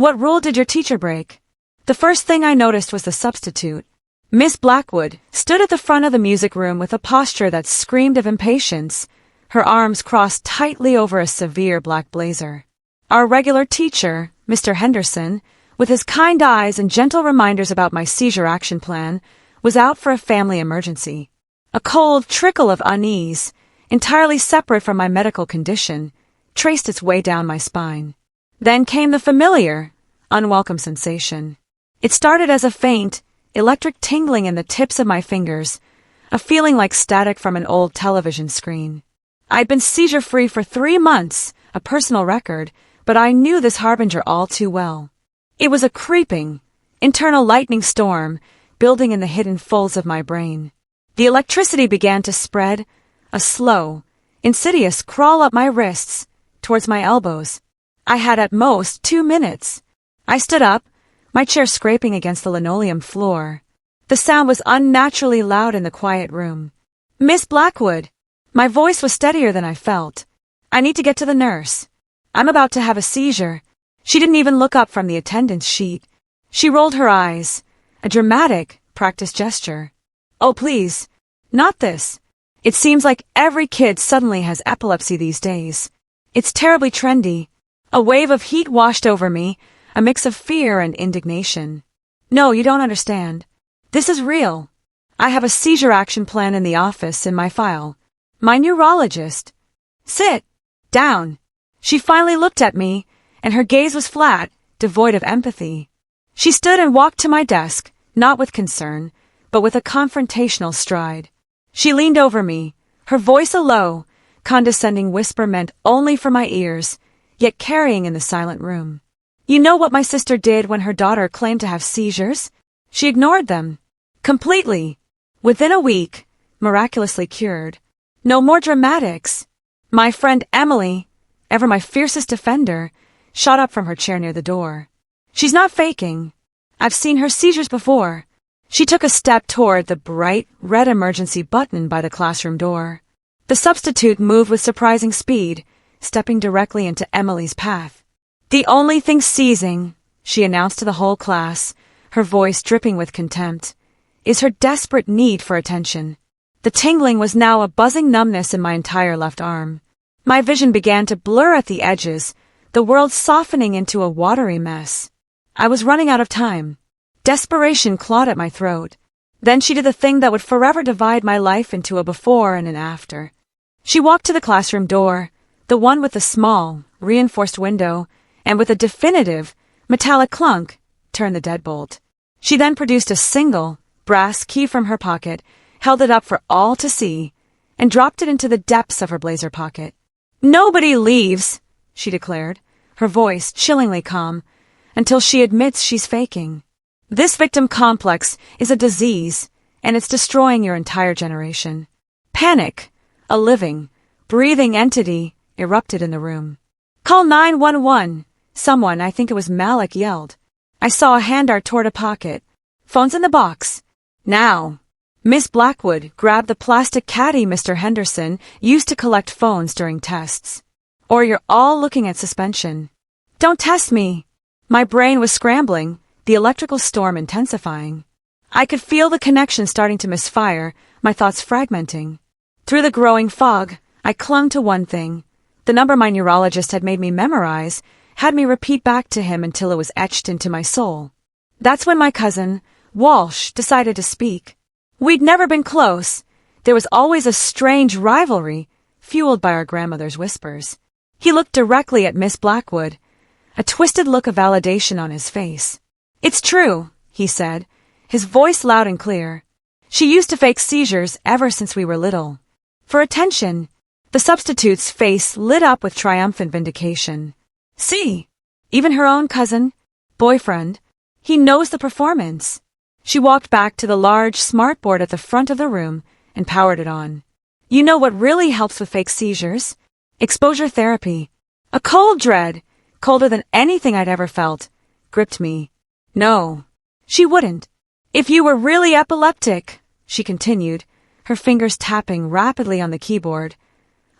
What rule did your teacher break? The first thing I noticed was the substitute. Miss Blackwood stood at the front of the music room with a posture that screamed of impatience, her arms crossed tightly over a severe black blazer. Our regular teacher, Mr. Henderson, with his kind eyes and gentle reminders about my seizure action plan, was out for a family emergency. A cold trickle of unease, entirely separate from my medical condition, traced its way down my spine. Then came the familiar, unwelcome sensation. It started as a faint, electric tingling in the tips of my fingers, a feeling like static from an old television screen. I'd been seizure-free for 3 months, a personal record, but I knew this harbinger all too well. It was a creeping, internal lightning storm building in the hidden folds of my brain. The electricity began to spread, a slow, insidious crawl up my wrists, towards my elbows. I had at most 2 minutes. I stood up, my chair scraping against the linoleum floor. The sound was unnaturally loud in the quiet room. Miss Blackwood! My voice was steadier than I felt. I need to get to the nurse. I'm about to have a seizure. She didn't even look up from the attendance sheet. She rolled her eyes, a dramatic, practiced gesture. Oh, please. Not this. It seems like every kid suddenly has epilepsy these days. It's terribly trendy. A wave of heat washed over me, a mix of fear and indignation. No, you don't understand. This is real. I have a seizure action plan in the office in my file. My neurologist. Sit. Down. She finally looked at me, and her gaze was flat, devoid of empathy. She stood and walked to my desk, not with concern, but with a confrontational stride. She leaned over me, her voice a low, condescending whisper meant only for my ears, yet carrying in the silent room. You know what my sister did when her daughter claimed to have seizures? She ignored them. Completely. Within a week, miraculously cured. No more dramatics. My friend Emily, ever my fiercest defender, shot up from her chair near the door. She's not faking. I've seen her seizures before. She took a step toward the bright, red emergency button by the classroom door. The substitute moved with surprising speed, stepping directly into Emily's path. The only thing seizing, she announced to the whole class, her voice dripping with contempt, is her desperate need for attention. The tingling was now a buzzing numbness in my entire left arm. My vision began to blur at the edges, the world softening into a watery mess. I was running out of time. Desperation clawed at my throat. Then she did the thing that would forever divide my life into a before and an after. She walked to the classroom door, the one with the small, reinforced window, and with a definitive, metallic clunk, turned the deadbolt. She then produced a single, brass key from her pocket, held it up for all to see, and dropped it into the depths of her blazer pocket. Nobody leaves, she declared, her voice chillingly calm, until she admits she's faking. This victim complex is a disease, and it's destroying your entire generation. Panic, a living, breathing entity, erupted in the room. Call 911, someone, I think it was Malik, yelled. I saw a hand dart toward a pocket. Phone's in the box. Now. Miss Blackwood grabbed the plastic caddy Mr. Henderson used to collect phones during tests. Or you're all looking at suspension. Don't test me. My brain was scrambling, the electrical storm intensifying. I could feel the connection starting to misfire, my thoughts fragmenting. Through the growing fog, I clung to one thing. The number my neurologist had made me memorize, had me repeat back to him until it was etched into my soul. That's when my cousin, Walsh, decided to speak. We'd never been close. There was always a strange rivalry, fueled by our grandmother's whispers. He looked directly at Miss Blackwood, a twisted look of validation on his face. It's true, he said, his voice loud and clear. She used to fake seizures ever since we were little. For attention, the substitute's face lit up with triumphant vindication. See, even her own cousin, boyfriend, he knows the performance. She walked back to the large smartboard at the front of the room and powered it on. You know what really helps with fake seizures? Exposure therapy. A cold dread, colder than anything I'd ever felt, gripped me. No, she wouldn't. If you were really epileptic, she continued, her fingers tapping rapidly on the keyboard,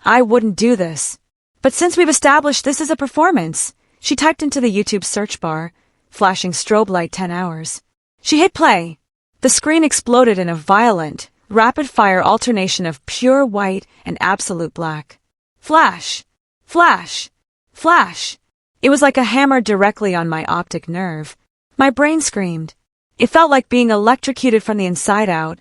I wouldn't do this. But since we've established this is a performance, She typed into the YouTube search bar, flashing strobe light 10 hours. She hit play. The screen exploded in a violent, rapid-fire alternation of pure white and absolute black. Flash! Flash! Flash! It was like a hammer directly on my optic nerve. My brain screamed. It felt like being electrocuted from the inside out,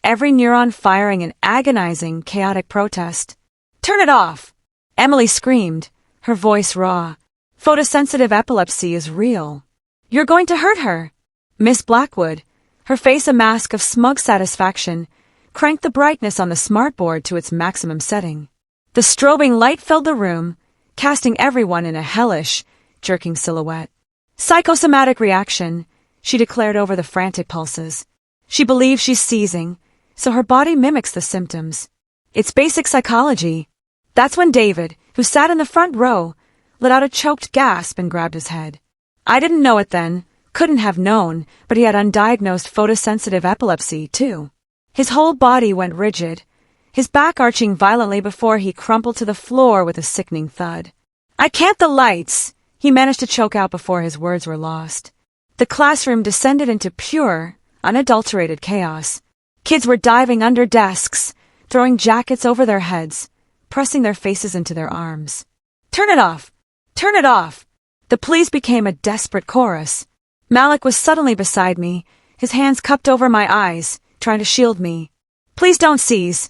every neuron firing an agonizing, chaotic protest. Turn it off! Emily screamed, her voice raw. Photosensitive epilepsy is real. You're going to hurt her. Miss Blackwood, her face a mask of smug satisfaction, cranked the brightness on the smartboard to its maximum setting. The strobing light filled the room, casting everyone in a hellish, jerking silhouette. Psychosomatic reaction, she declared over the frantic pulses. She believes she's seizing, so her body mimics the symptoms. It's basic psychology. That's when David, who sat in the front row, let out a choked gasp and grabbed his head. I didn't know it then, couldn't have known, but he had undiagnosed photosensitive epilepsy, too. His whole body went rigid, his back arching violently before he crumpled to the floor with a sickening thud. I can't the lights, he managed to choke out before his words were lost. The classroom descended into pure, unadulterated chaos. Kids were diving under desks, throwing jackets over their heads, pressing their faces into their arms. Turn it off! Turn it off! The pleas became a desperate chorus. Malik was suddenly beside me, his hands cupped over my eyes, trying to shield me. Please don't seize,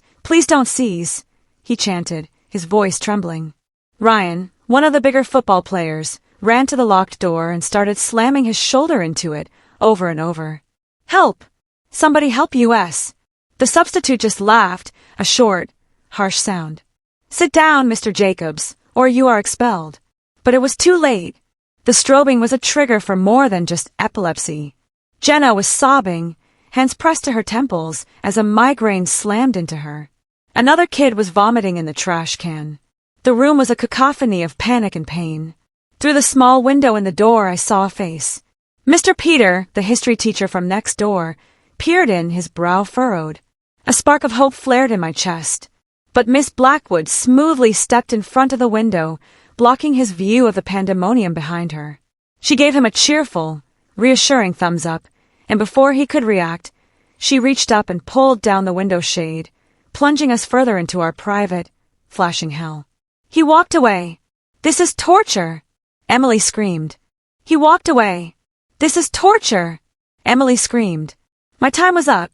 he chanted, his voice trembling. Ryan, one of the bigger football players, ran to the locked door and started slamming his shoulder into it, over and over. Help! Somebody help US! The substitute just laughed, a short, harsh sound. Sit down, Mr. Jacobs, or you are expelled. But it was too late. The strobing was a trigger for more than just epilepsy. Jenna was sobbing, hands pressed to her temples as a migraine slammed into her. Another kid was vomiting in the trash can. The room was a cacophony of panic and pain. Through the small window in the door I saw a face. Mr. Peter, the history teacher from next door, peered in, his brow furrowed. A spark of hope flared in my chest. But Miss Blackwood smoothly stepped in front of the window, blocking his view of the pandemonium behind her. She gave him a cheerful, reassuring thumbs up, and before he could react, she reached up and pulled down the window shade, plunging us further into our private, flashing hell. He walked away. This is torture! Emily screamed. He walked away. This is torture! Emily screamed. My time was up.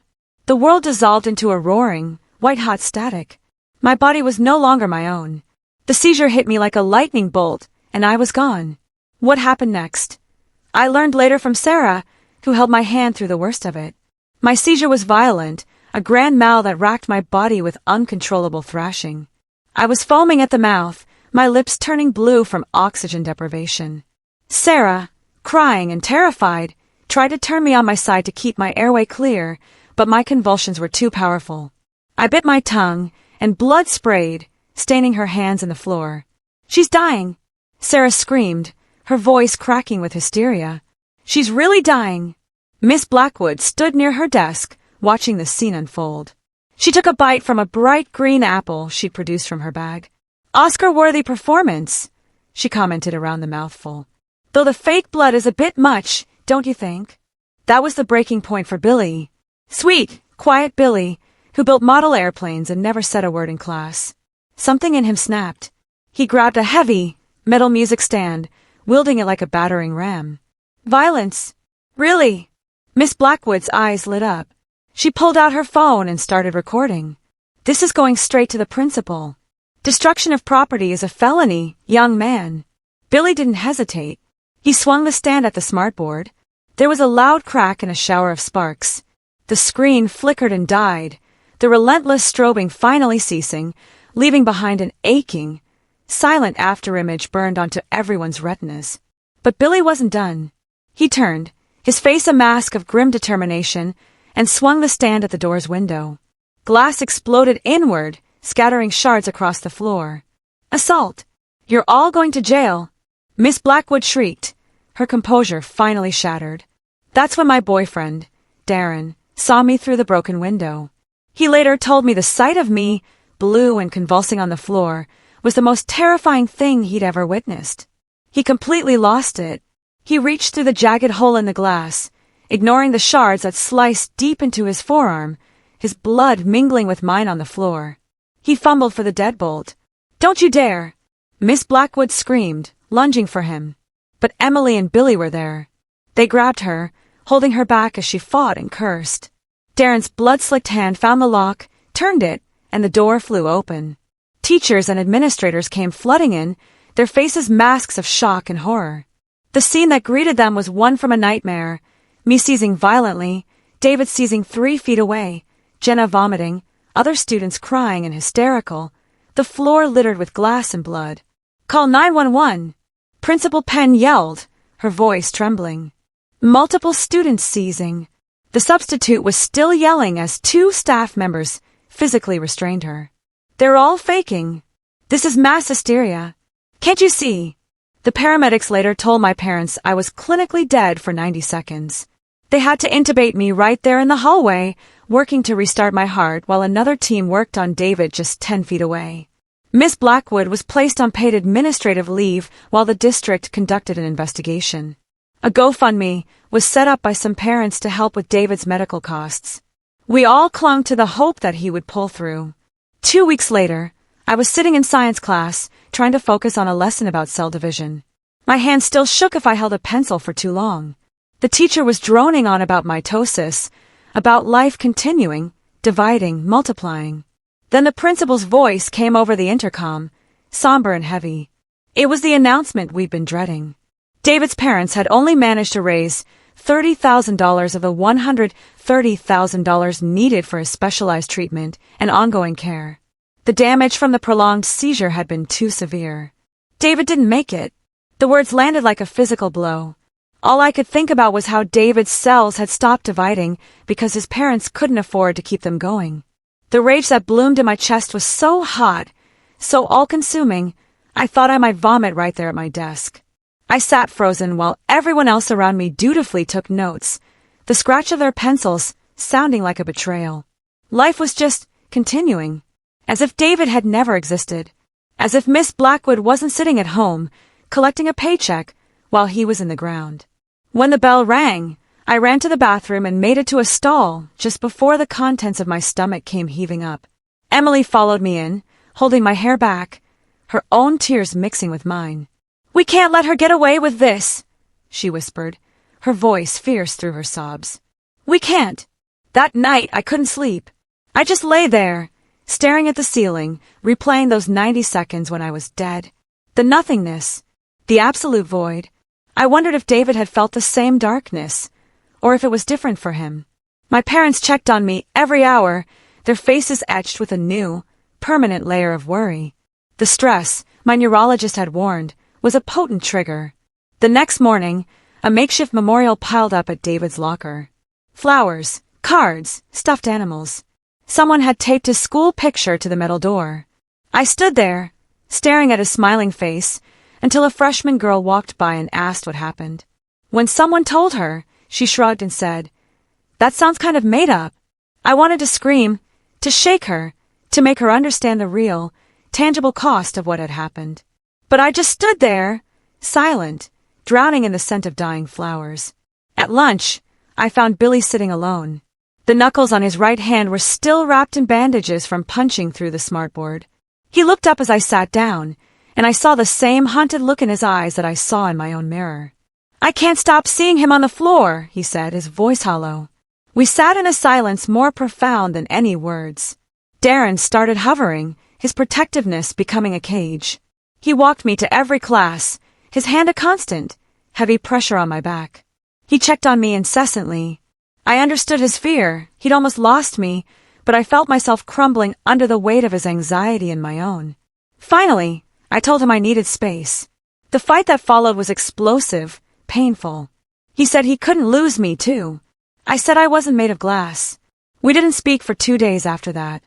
The world dissolved into a roaring, white-hot static. My body was no longer my own. The seizure hit me like a lightning bolt, and I was gone. What happened next? I learned later from Sarah, who held my hand through the worst of it. My seizure was violent, a grand mal that racked my body with uncontrollable thrashing. I was foaming at the mouth, my lips turning blue from oxygen deprivation. Sarah, crying and terrified, tried to turn me on my side to keep my airway clear, but my convulsions were too powerful. I bit my tongue, and blood sprayed, staining her hands in the floor. She's dying! Sarah screamed, her voice cracking with hysteria. She's really dying! Miss Blackwood stood near her desk, watching the scene unfold. She took a bite from a bright green apple she'd produced from her bag. Oscar-worthy performance, she commented around the mouthful. Though the fake blood is a bit much, don't you think? That was the breaking point for Billy. Sweet, quiet Billy, who built model airplanes and never said a word in class. Something in him snapped. He grabbed a heavy, metal music stand, wielding it like a battering ram. Violence? Really? Miss Blackwood's eyes lit up. She pulled out her phone and started recording. This is going straight to the principal. Destruction of property is a felony, young man. Billy didn't hesitate. He swung the stand at the smartboard. There was a loud crack and a shower of sparks. The screen flickered and died, the relentless strobing finally ceasing, leaving behind an aching, silent afterimage burned onto everyone's retinas. But Billy wasn't done. He turned, his face a mask of grim determination, and swung the stand at the door's window. Glass exploded inward, scattering shards across the floor. Assault! You're all going to jail! Miss Blackwood shrieked, her composure finally shattered. That's when my boyfriend, Darren, saw me through the broken window. He later told me the sight of me, blue and convulsing on the floor, was the most terrifying thing he'd ever witnessed. He completely lost it. He reached through the jagged hole in the glass, ignoring the shards that sliced deep into his forearm, his blood mingling with mine on the floor. He fumbled for the deadbolt. "Don't you dare!" Miss Blackwood screamed, lunging for him. But Emily and Billy were there. They grabbed her, holding her back as she fought and cursed. Darren's blood-slicked hand found the lock, turned it, and the door flew open. Teachers and administrators came flooding in, their faces masks of shock and horror. The scene that greeted them was one from a nightmare. Me seizing violently, David seizing 3 feet away, Jenna vomiting, other students crying and hysterical, the floor littered with glass and blood. "Call 911! Principal Penn yelled, her voice trembling. Multiple students seizing. The substitute was still yelling as 2 staff members physically restrained her. "They're all faking. This is mass hysteria. Can't you see?" The paramedics later told my parents I was clinically dead for 90 seconds. They had to intubate me right there in the hallway, working to restart my heart while another team worked on David just 10 feet away. Miss Blackwood was placed on paid administrative leave while the district conducted an investigation. A GoFundMe was set up by some parents to help with David's medical costs. We all clung to the hope that he would pull through. 2 weeks later, I was sitting in science class, trying to focus on a lesson about cell division. My hand still shook if I held a pencil for too long. The teacher was droning on about mitosis, about life continuing, dividing, multiplying. Then the principal's voice came over the intercom, somber and heavy. It was the announcement we'd been dreading. David's parents had only managed to raise $30,000 of the $130,000 needed for his specialized treatment and ongoing care. The damage from the prolonged seizure had been too severe. David didn't make it. The words landed like a physical blow. All I could think about was how David's cells had stopped dividing because his parents couldn't afford to keep them going. The rage that bloomed in my chest was so hot, so all-consuming, I thought I might vomit right there at my desk. I sat frozen while everyone else around me dutifully took notes, the scratch of their pencils sounding like a betrayal. Life was just continuing, as if David had never existed, as if Miss Blackwood wasn't sitting at home, collecting a paycheck while he was in the ground. When the bell rang, I ran to the bathroom and made it to a stall just before the contents of my stomach came heaving up. Emily followed me in, holding my hair back, her own tears mixing with mine. "We can't let her get away with this," she whispered, her voice fierce through her sobs. "We can't." That night I couldn't sleep. I just lay there, staring at the ceiling, replaying those 90 seconds when I was dead. The nothingness, the absolute void. I wondered if David had felt the same darkness, or if it was different for him. My parents checked on me every hour, their faces etched with a new, permanent layer of worry. The stress, my neurologist had warned, was a potent trigger. The next morning, a makeshift memorial piled up at David's locker. Flowers, cards, stuffed animals. Someone had taped his school picture to the metal door. I stood there, staring at his smiling face, until a freshman girl walked by and asked what happened. When someone told her, she shrugged and said, "That sounds kind of made up." I wanted to scream, to shake her, to make her understand the real, tangible cost of what had happened. But I just stood there, silent, drowning in the scent of dying flowers. At lunch, I found Billy sitting alone. The knuckles on his right hand were still wrapped in bandages from punching through the smartboard. He looked up as I sat down, and I saw the same haunted look in his eyes that I saw in my own mirror. "I can't stop seeing him on the floor," he said, his voice hollow. We sat in a silence more profound than any words. Darren started hovering, his protectiveness becoming a cage. He walked me to every class, his hand a constant, heavy pressure on my back. He checked on me incessantly. I understood his fear. He'd almost lost me, but I felt myself crumbling under the weight of his anxiety and my own. Finally, I told him I needed space. The fight that followed was explosive, painful. He said he couldn't lose me, too. I said I wasn't made of glass. We didn't speak for 2 days after that.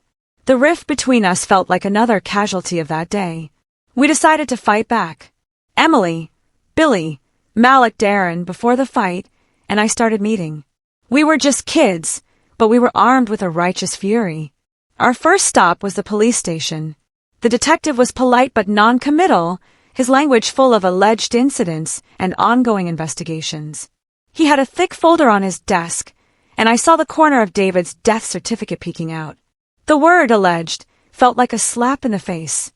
The rift between us felt like another casualty of that day. We decided to fight back. Emily, Billy, Malik, Darren before the fight, and I started meeting. We were just kids, but we were armed with a righteous fury. Our first stop was the police station. The detective was polite but non-committal, his language full of alleged incidents and ongoing investigations. He had a thick folder on his desk, and I saw the corner of David's death certificate peeking out. The word alleged felt like a slap in the face.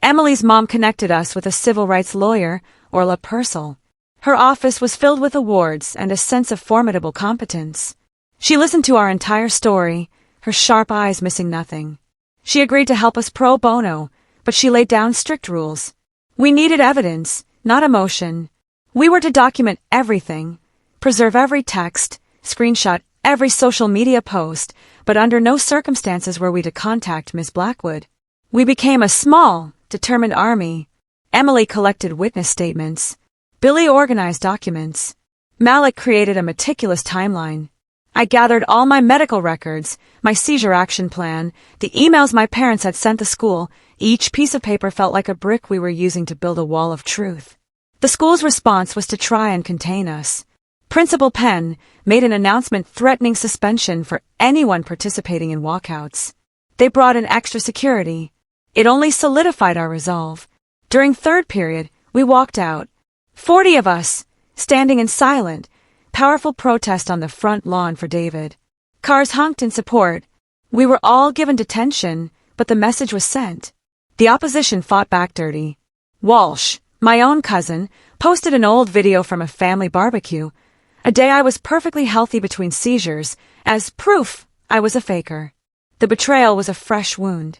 Emily's mom connected us with a civil rights lawyer, Orla Purcell. Her office was filled with awards and a sense of formidable competence. She listened to our entire story, her sharp eyes missing nothing. She agreed to help us pro bono, but she laid down strict rules. We needed evidence, not emotion. We were to document everything, preserve every text, screenshot every social media post, but under no circumstances were we to contact Miss Blackwood. We became a small, determined army. Emily collected witness statements. Billy organized documents. Malik created a meticulous timeline. I gathered all my medical records, my seizure action plan, the emails my parents had sent the school. Each piece of paper felt like a brick we were using to build a wall of truth. The school's response was to try and contain us. Principal Penn made an announcement threatening suspension for anyone participating in walkouts. They brought in extra security. It only solidified our resolve. During third period, we walked out. 40 of us, standing in silent, powerful protest on the front lawn for David. Cars honked in support. We were all given detention, but the message was sent. The opposition fought back dirty. Walsh, my own cousin, posted an old video from a family barbecue, a day I was perfectly healthy between seizures, as proof I was a faker. The betrayal was a fresh wound.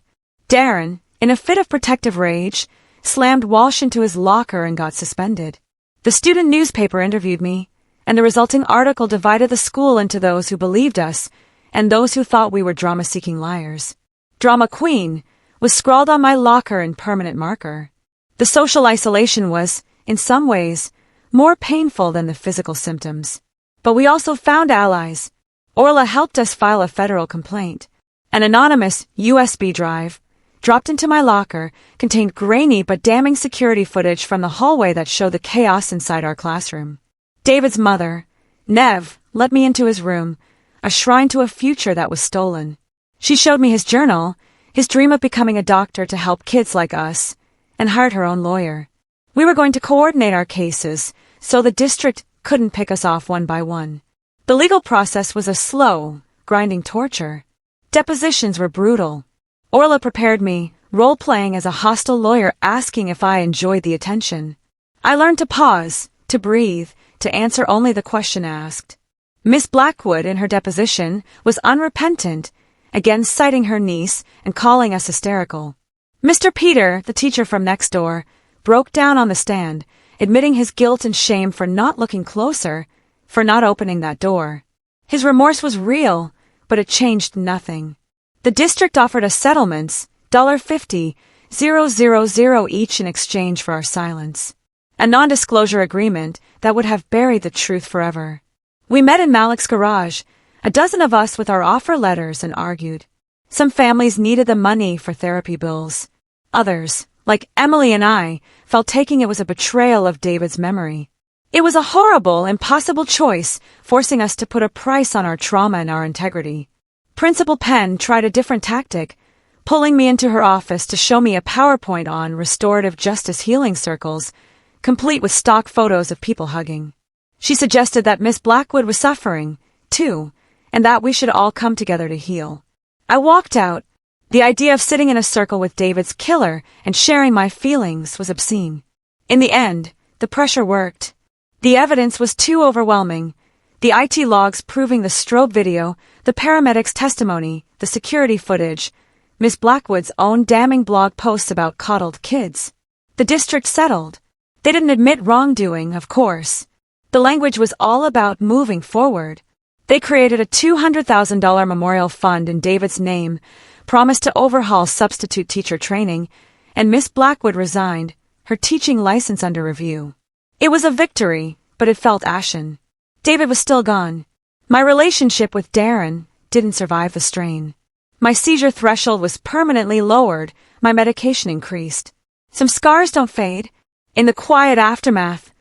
Darren, in a fit of protective rage, slammed Walsh into his locker and got suspended. The student newspaper interviewed me, and the resulting article divided the school into those who believed us and those who thought we were drama-seeking liars. Drama Queen was scrawled on my locker in permanent marker. The social isolation was, in some ways, more painful than the physical symptoms. But we also found allies. Orla helped us file a federal complaint. An anonymous USB drive, dropped into my locker, contained grainy but damning security footage from the hallway that showed the chaos inside our classroom. David's mother, Nev, let me into his room, a shrine to a future that was stolen. She showed me his journal, his dream of becoming a doctor to help kids like us, and hired her own lawyer. We were going to coordinate our cases, so the district couldn't pick us off one by one. The legal process was a slow, grinding torture. Depositions were brutal. Orla prepared me, role-playing as a hostile lawyer asking if I enjoyed the attention. I learned to pause, to breathe, to answer only the question asked. Miss Blackwood, in her deposition, was unrepentant, again citing her niece and calling us hysterical. Mr. Peter, the teacher from next door, broke down on the stand, admitting his guilt and shame for not looking closer, for not opening that door. His remorse was real, but it changed nothing. The district offered us settlements, $50,000 each in exchange for our silence. A non-disclosure agreement that would have buried the truth forever. We met in Malik's garage, a dozen of us with our offer letters, and argued. Some families needed the money for therapy bills. Others, like Emily and I, felt taking it was a betrayal of David's memory. It was a horrible, impossible choice, forcing us to put a price on our trauma and our integrity. Principal Penn tried a different tactic, pulling me into her office to show me a PowerPoint on restorative justice healing circles, complete with stock photos of people hugging. She suggested that Miss Blackwood was suffering, too, and that we should all come together to heal. I walked out. The idea of sitting in a circle with David's killer and sharing my feelings was obscene. In the end, the pressure worked. The evidence was too overwhelming. The IT logs proving the strobe video, the paramedics' testimony, the security footage, Miss Blackwood's own damning blog posts about coddled kids. The district settled. They didn't admit wrongdoing, of course. The language was all about moving forward. They created a $200,000 memorial fund in David's name, promised to overhaul substitute teacher training, and Miss Blackwood resigned, her teaching license under review. It was a victory, but it felt ashen. David was still gone. My relationship with Darren didn't survive the strain. My seizure threshold was permanently lowered, my medication increased. Some scars don't fade. In the quiet aftermath,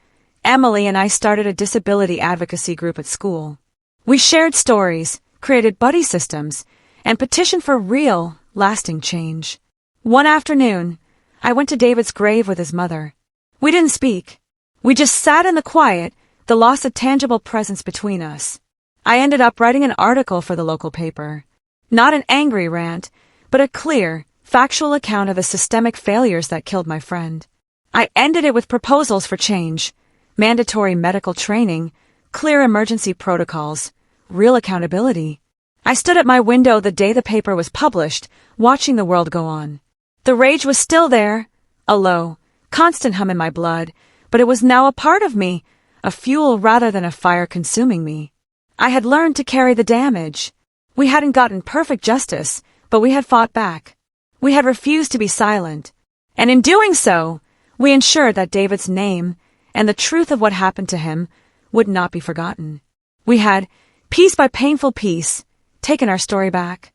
Emily and I started a disability advocacy group at school. We shared stories, created buddy systems, and petitioned for real, lasting change. One afternoon, I went to David's grave with his mother. We didn't speak. We just sat in the quiet, the loss of tangible presence between us. I ended up writing an article for the local paper. Not an angry rant, but a clear, factual account of the systemic failures that killed my friend. I ended it with proposals for change, mandatory medical training, clear emergency protocols, real accountability. I stood at my window the day the paper was published, watching the world go on. The rage was still there, a low, constant hum in my blood, but it was now a part of me, a fuel rather than a fire consuming me. I had learned to carry the damage. We hadn't gotten perfect justice, but we had fought back. We had refused to be silent. And in doing so, we ensured that David's name and the truth of what happened to him would not be forgotten. We had, piece by painful piece, taken our story back.